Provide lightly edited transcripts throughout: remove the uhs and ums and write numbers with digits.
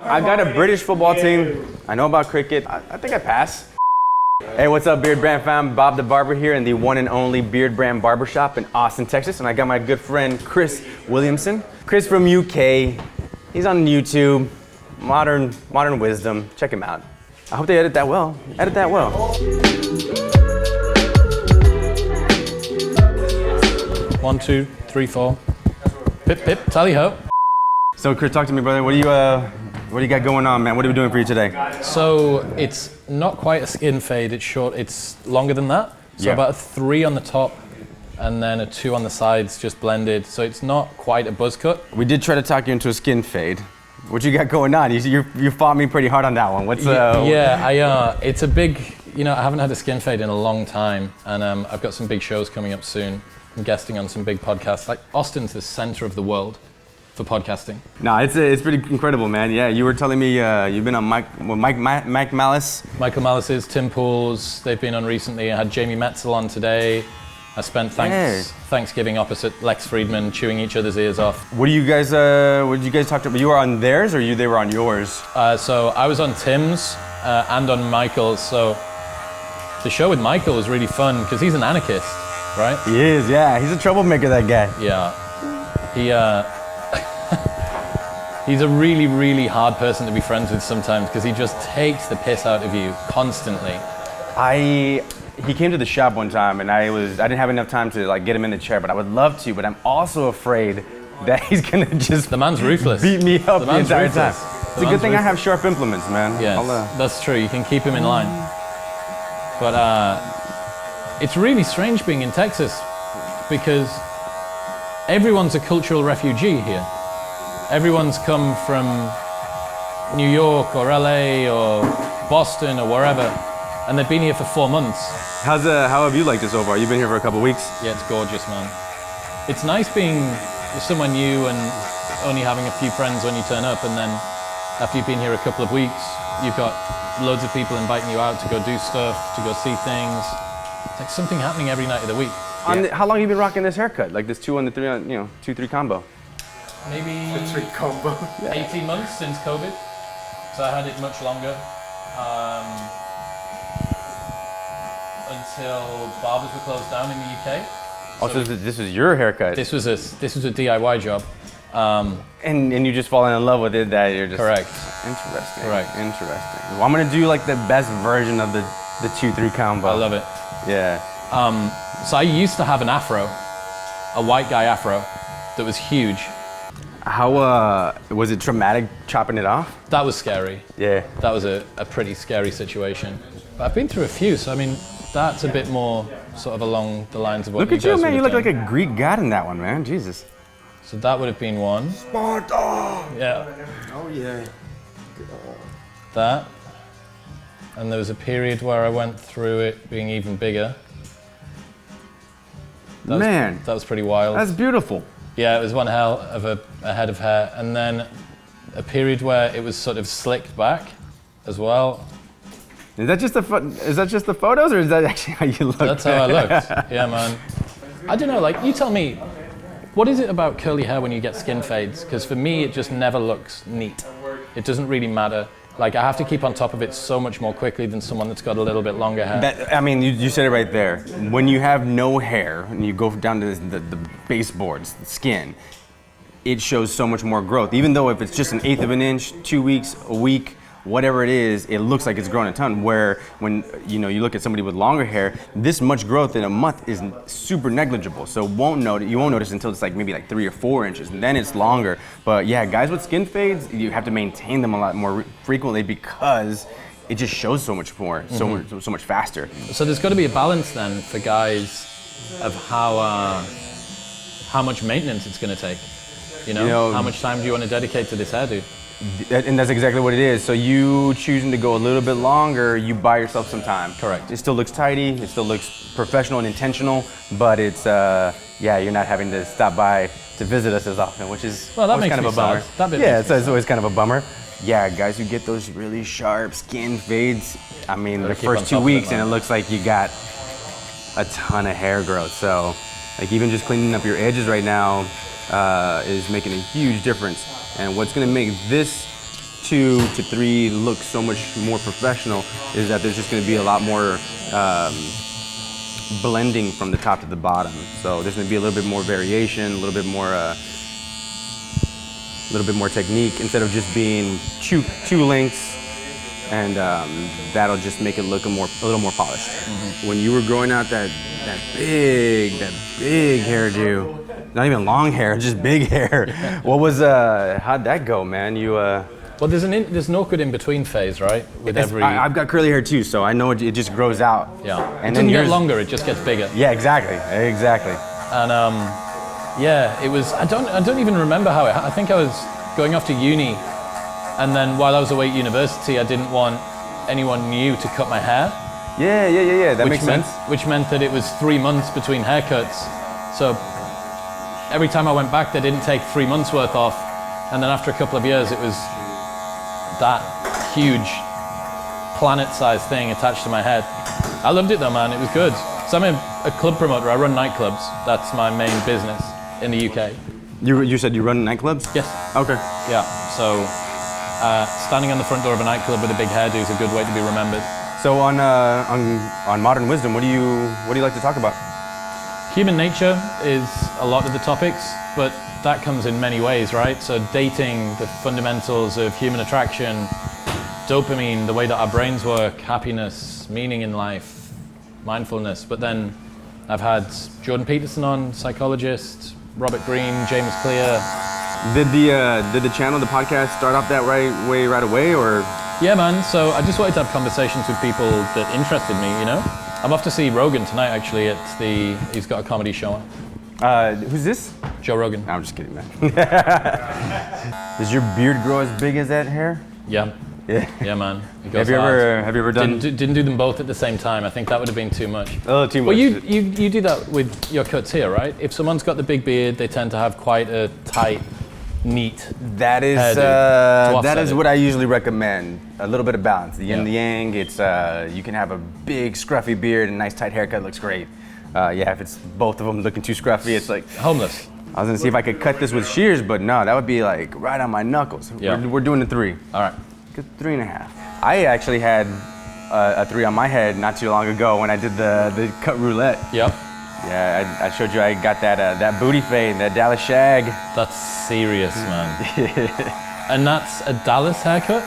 I got a British football team. I know about cricket. I think I pass. Hey, what's up, Beardbrand fam? Bob the Barber here in the one and only Beardbrand Barbershop in Austin, Texas. And I got my good friend, Chris Williamson. Chris from UK. He's on YouTube. Modern wisdom. Check him out. I hope they edit that well. Edit that well. 1, 2, 3, 4. Pip, pip, tally ho. So Chris, talk to me, brother. What do you got going on, man? What are we doing for you today? So it's not quite a skin fade. It's short. It's longer than that. So about a 3 on the top, and then a 2 on the sides, just blended. So it's not quite a buzz cut. We did try to talk you into a skin fade. What you got going on? You fought me pretty hard on that one. What's it's a big. I haven't had a skin fade in a long time, and I've got some big shows coming up soon. I'm guesting on some big podcasts. Like Austin's the center of the world for podcasting. No, it's pretty incredible, man. Yeah, you were telling me you've been on Mike Malice. Michael Malice's, Tim Pool's. They've been on recently. I had Jamie Metzel on today. I spent Thanksgiving opposite Lex Friedman, chewing each other's ears off. What did you guys talk about? You were on theirs, or they were on yours? So I was on Tim's and on Michael's. So the show with Michael was really fun because he's an anarchist, right? He is, yeah. He's a troublemaker, that guy. Yeah. He's a really, really hard person to be friends with sometimes because he just takes the piss out of you constantly. He came to the shop one time and I didn't have enough time to get him in the chair, but I would love to, but I'm also afraid that he's gonna just the man's ruthless. Beat me up the entire time. It's a good thing I have sharp implements, man. Yeah, that's true. You can keep him in line. But it's really strange being in Texas because everyone's a cultural refugee here. Everyone's come from New York or LA or Boston or wherever, and they've been here for 4 months. How have you liked it so far? You've been here for a couple weeks? Yeah, it's gorgeous, man. It's nice being with someone new and only having a few friends when you turn up, and then after you've been here a couple of weeks, you've got loads of people inviting you out to go do stuff, to go see things. It's like something happening every night of the week. How long have you been rocking this haircut? Like this 2 on the 3 on, 2-3 combo? Maybe the 3 combo. 18 months since COVID. So I had it much longer. Until barbers were closed down in the UK. So this was your haircut? This was a DIY job. And you just fallen in love with it, that you're just... Correct. Interesting. Correct. Interesting. Well, I'm gonna do the best version of the 2-3 combo. I love it. Yeah. So I used to have an afro, a white guy afro, that was huge. How, was it traumatic chopping it off? That was scary. Yeah. That was a pretty scary situation. But I've been through a few, so I mean, that's a bit more sort of along the lines of what you guys would have done. Look at you, man. You look like a Greek god in that one, man. Jesus. So that would have been one. Sparta! Yeah. Oh, yeah. That. And there was a period where I went through it being even bigger. That was pretty wild. That's beautiful. Yeah, it was one hell of a head of hair. And then a period where it was sort of slicked back as well. Is that just the photos, or is that actually how you look? That's how I looked. Yeah, man. I don't know, you tell me, what is it about curly hair when you get skin fades? Because for me, it just never looks neat. It doesn't really matter. I have to keep on top of it so much more quickly than someone that's got a little bit longer hair. You said it right there. When you have no hair and you go down to the baseboards, the skin, it shows so much more growth. Even though if it's just 1/8 of an inch, 2 weeks, a week, whatever it is, it looks like it's grown a ton. Where when you look at somebody with longer hair, this much growth in a month is super negligible. So you won't notice until it's maybe 3 or 4 inches, and then it's longer. But yeah, guys with skin fades, you have to maintain them a lot more frequently because it just shows so much more, so much faster. So there's got to be a balance then for guys of how much maintenance it's going to take. How much time do you want to dedicate to this hairdo? And that's exactly what it is. So you choosing to go a little bit longer, you buy yourself some time. Correct. It still looks tidy, it still looks professional and intentional, but it's, you're not having to stop by to visit us as often, which is kind of a bummer. It's always kind of a bummer. Yeah, guys who get those really sharp skin fades, the first 2 weeks and it looks like you got a ton of hair growth. So even just cleaning up your edges right now is making a huge difference. And what's gonna make this 2 to 3 look so much more professional is that there's just going to be a lot more blending from the top to the bottom. So there's going to be a little bit more variation, a little bit more technique instead of just being two lengths, and that'll just make it look a little more polished. Mm-hmm. When you were growing out that big hairdo, not even long hair, just big hair. What was how'd that go, man? Well, there's an awkward in-between phase, right? With I've got curly hair too, so I know it just grows out. Yeah, and it doesn't get longer; it just gets bigger. Yeah, exactly. And yeah, it was. I don't even remember how it. I think I was going off to uni, and then while I was away at university, I didn't want anyone new to cut my hair. Yeah. That makes sense. Which meant that it was 3 months between haircuts. So every time I went back, they didn't take 3 months worth off, and then after a couple of years, it was that huge planet-sized thing attached to my head. I loved it though, man. It was good. So I'm a club promoter. I run nightclubs. That's my main business in the UK. You said you run nightclubs? Yes. Okay. Yeah. So standing on the front door of a nightclub with a big hairdo is a good way to be remembered. So on Modern Wisdom, what do you like to talk about? Human nature is a lot of the topics, but that comes in many ways, right? So dating, the fundamentals of human attraction, dopamine, the way that our brains work, happiness, meaning in life, mindfulness. But then I've had Jordan Peterson on, psychologist, Robert Greene, James Clear. Did the channel, the podcast, start off that right away, or? Yeah, man. So I just wanted to have conversations with people that interested me. You know, I'm off to see Rogan tonight. Actually, he's got a comedy show on. Who's this? Joe Rogan. No, I'm just kidding, man. Does your beard grow as big as that hair? Yeah. Yeah. Yeah, man. Have you ever done? Didn't do them both at the same time. I think that would have been too much. Oh, too much. Well, you do that with your cuts here, right? If someone's got the big beard, they tend to have quite a tight, neat. That is what I usually recommend. A little bit of balance, the yin and the yang. It's you can have a big scruffy beard and nice tight haircut, looks great. If it's both of them looking too scruffy, it's like homeless. I was gonna see if I could cut this with shears, but no, that would be like right on my knuckles. Yeah. We're doing the 3. All right. Good 3.5. I actually had a 3 on my head not too long ago when I did the cut roulette. Yep. Yeah, I showed you I got that booty fade, that Dallas shag. That's serious, man. And that's a Dallas haircut?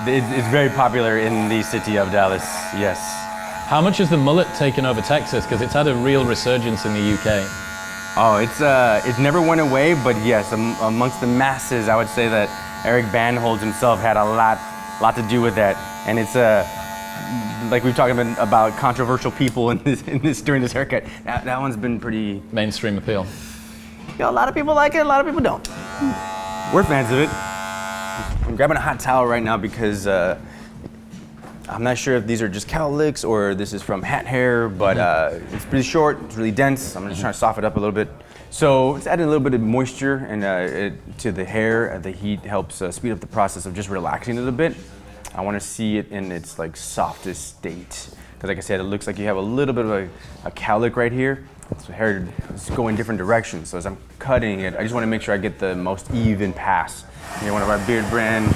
It's very popular in the city of Dallas, yes. How much has the mullet taken over Texas? Because it's had a real resurgence in the UK. Oh, it's never went away, but yes, amongst the masses, I would say that Eric Bandholz himself had a lot to do with that, and it's like we've talked about controversial people in this during this haircut. That one's been pretty mainstream appeal. A lot of people like it, a lot of people don't. We're fans of it. I'm grabbing a hot towel right now because I'm not sure if these are just cowlicks or this is from hat hair, but it's pretty short, it's really dense. I'm just trying to soften it up a little bit. So it's adding a little bit of moisture and to the hair. The heat helps speed up the process of just relaxing it a bit. I want to see it in its like softest state. Because like I said, it looks like you have a little bit of a cowlick right here. So hair is going different directions. So as I'm cutting it, I just want to make sure I get the most even pass. Here, one of our Beardbrand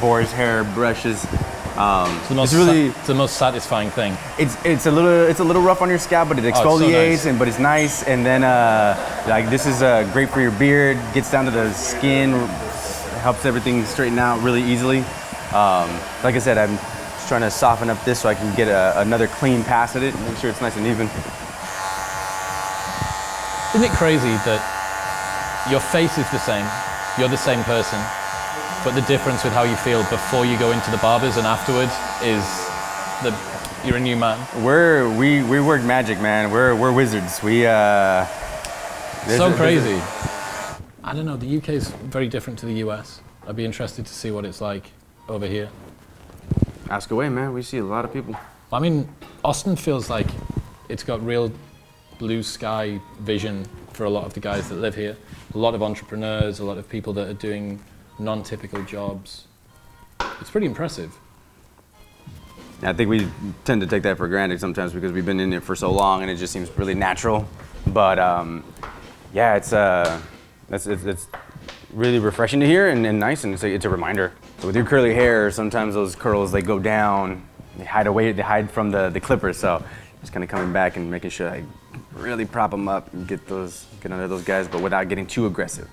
Boar's hair brushes. It's the most satisfying thing. It's a little rough on your scalp, but it exfoliates, so nice. But it's nice. And then like this is great for your beard. Gets down to the skin, helps everything straighten out really easily. Like I said, I'm just trying to soften up this so I can get another clean pass at it. Make sure it's nice and even. Isn't it crazy that your face is the same, you're the same person, but the difference with how you feel before you go into the barbers and afterwards is that you're a new man? We work magic, man. We're wizards. So crazy. I don't know, the UK is very different to the US. I'd be interested to see what it's like over here. Ask away, man. We see a lot of people. I mean, Austin feels like it's got real blue sky vision for a lot of the guys that live here. A lot of entrepreneurs, a lot of people that are doing non-typical jobs. It's pretty impressive. I think we tend to take that for granted sometimes because we've been in it for so long and it just seems really natural. But yeah, it's really refreshing to hear and nice, and it's a reminder. So with your curly hair, sometimes those curls, they go down, they hide from the clippers. So just kind of coming back and making sure I really prop them up and get under those guys, but without getting too aggressive.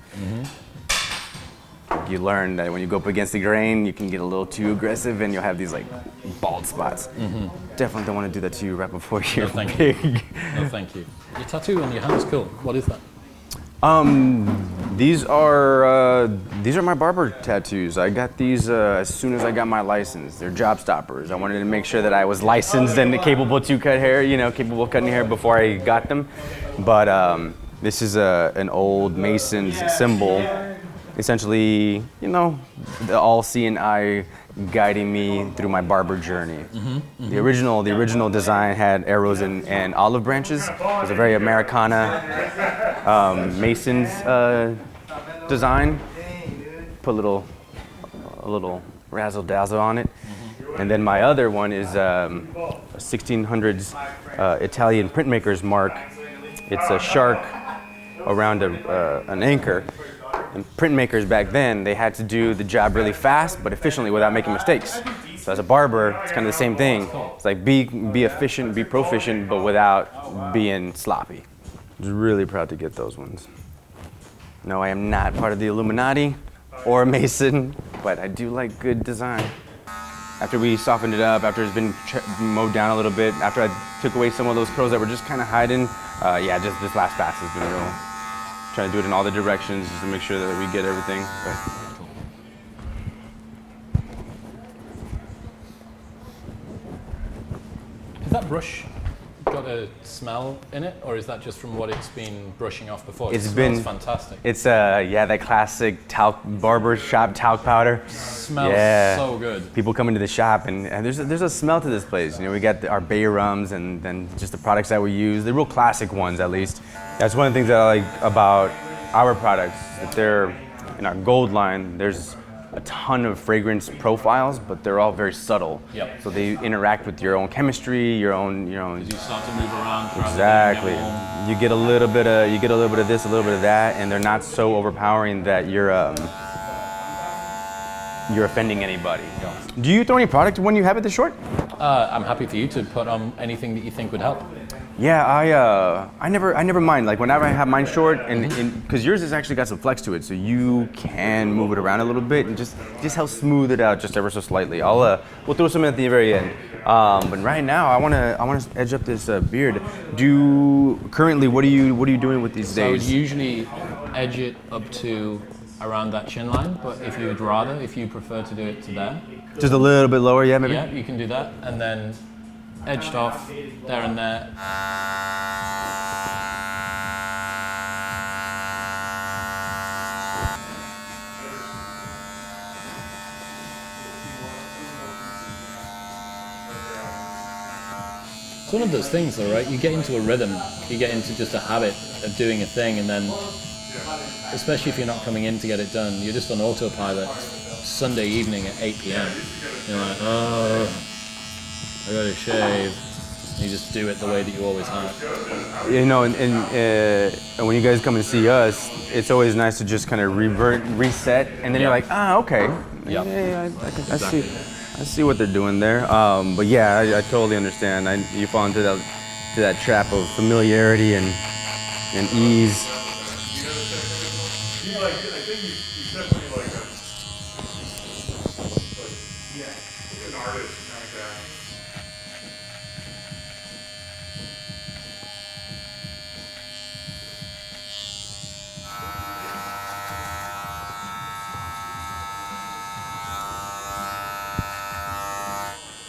You learn that when you go up against the grain, you can get a little too aggressive and you'll have these like bald spots. Definitely don't want to do that to you right before you're big. No, thank you. Your tattoo on your hand's cool. What is that? These are my barber tattoos. I got these as soon as I got my license. They're job stoppers. I wanted to make sure that I was licensed and capable to cut hair, capable of cutting hair before I got them. But this is an old Mason's symbol. Essentially, the all-seeing eye guiding me through my barber journey. The original design had arrows and olive branches. It was a very Americana Mason's design. Put a little razzle dazzle on it. And then my other one is a 1600s Italian printmaker's mark. It's a shark around an anchor. And printmakers back then, they had to do the job really fast but efficiently without making mistakes. So as a barber, it's kind of the same thing. It's like be efficient, be proficient, but without being sloppy. I was really proud to get those ones. No, I am not part of the Illuminati or a Mason, but I do like good design. After we softened it up, after it's been mowed down a little bit, after I took away some of those curls that were just kind of hiding, just this last pass has been real. Trying to do it in all the directions just to make sure that we get everything. Has that brush got a smell in it, or is that just from what it's been brushing off before? It smells fantastic. It's that classic talc barbershop talc powder. Smells so good. People come into the shop and there's a smell to this place. We got our bay rums and then just the products that we use, the real classic ones at least. That's one of the things that I like about our products, that they're in our gold line. There's a ton of fragrance profiles, but they're all very subtle. So they interact with your own chemistry, your own. As you start to move around. Exactly. You get a little bit of this, a little bit of that, and they're not so overpowering that you're offending anybody. Do you throw any product when you have it this short? I'm happy for you to put on anything that you think would help. Yeah, I never mind. Like whenever I have mine short, and because yours has actually got some flex to it, so you can move it around a little bit and just help smooth it out just ever so slightly. We'll throw some at the very end. But right now, I want to edge up this beard. Currently, what are you doing with these days? I would usually edge it up to around that chin line, but if you prefer to do it to there. Just a little bit lower, yeah, maybe? Yeah, you can do that, and then edged off there and there. It's one of those things though, right? You get into a rhythm, you get into just a habit of doing a thing, and then, especially if you're not coming in to get it done, you're just on autopilot. Sunday evening at 8 p.m. You're like, oh, I gotta shave. You just do it the way that you always have. And when you guys come and see us, it's always nice to just kind of reset, and then you're like, okay. Yeah, I see what they're doing there. But yeah, I totally understand. You fall into that trap of familiarity and ease. I think he's definitely like an artist kind of guy.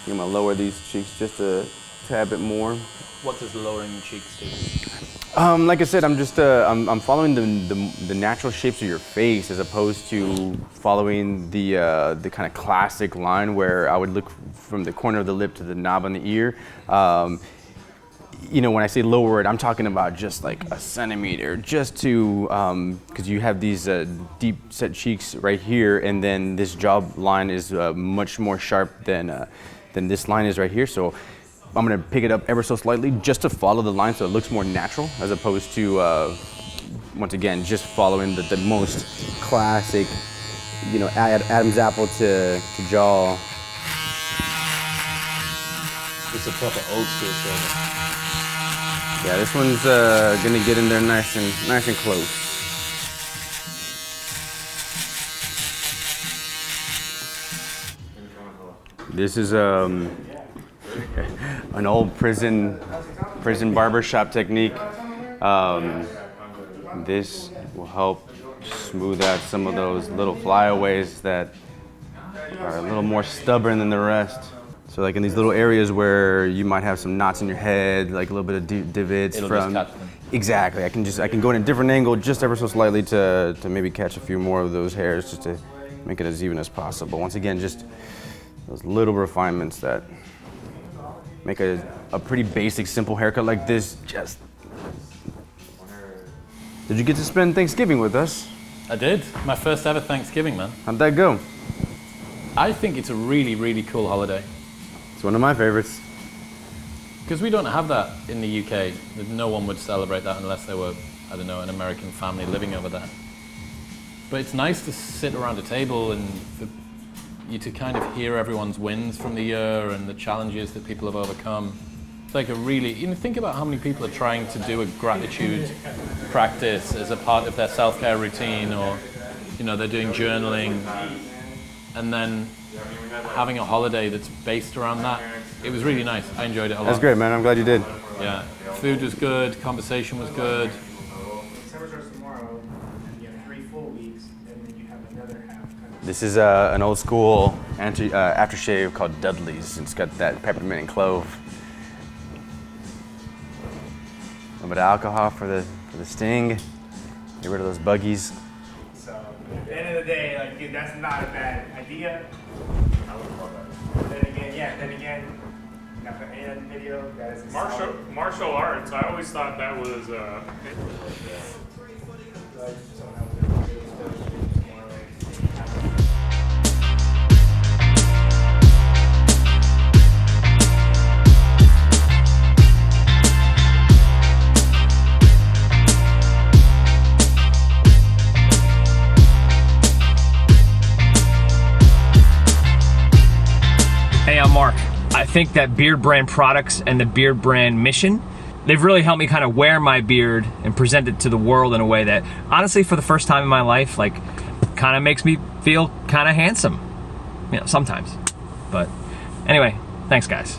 I'm gonna lower these cheeks just a tad bit more. What does lowering the cheeks do? Like I said, I'm just I'm following the natural shapes of your face as opposed to following the kind of classic line where I would look from the corner of the lip to the knob on the ear. When I say lower it, I'm talking about just like a centimeter, just to because you have these deep set cheeks right here, and then this jaw line is much more sharp than this line is right here. So I'm gonna pick it up ever so slightly just to follow the line so it looks more natural, as opposed to, once again, just following the most classic you know, add Adam's apple to jaw. It's a proper old school flavor. Yeah, this one's gonna get in there nice and close. This is an old prison barbershop technique. This will help smooth out some of those little flyaways that are a little more stubborn than the rest. So like in these little areas where you might have some knots in your head, like a little bit of divots It'll from. just catch them. Exactly. I can go in a different angle just ever so slightly to maybe catch a few more of those hairs just to make it as even as possible. Once again, just those little refinements that make a pretty basic, simple haircut like this just. Did you get to spend Thanksgiving with us? I did. My first ever Thanksgiving, man. How'd that go? I think it's a really, really cool holiday. It's one of my favorites. Because we don't have that in the UK. No one would celebrate that unless they were, I don't know, an American family living over there. But it's nice to sit around a table and for you to kind of hear everyone's wins from the year and the challenges that people have overcome. It's like a really, you know, think about how many people are trying to do a gratitude practice as a part of their self-care routine, or, you know, they're doing journaling, and then having a holiday that's based around that. It was really nice. I enjoyed it a lot. That's great, man. I'm glad you did. Yeah. Food was good, conversation was good. December starts tomorrow, and you have 3 full weeks, and then you have another half. This is an old school aftershave called Dudley's. It's got that peppermint and clove. A little bit of alcohol for the sting. Get rid of those buggies. So at the end of the day, like, dude, that's not a bad idea. I would love that. Then again, not the end video. That is a Martial arts. I always thought that was. Hey, I'm Mark. I think that Beardbrand products and the Beardbrand mission, they've really helped me kind of wear my beard and present it to the world in a way that, honestly, for the first time in my life, like, kind of makes me feel kind of handsome. You know, sometimes. But anyway, thanks, guys.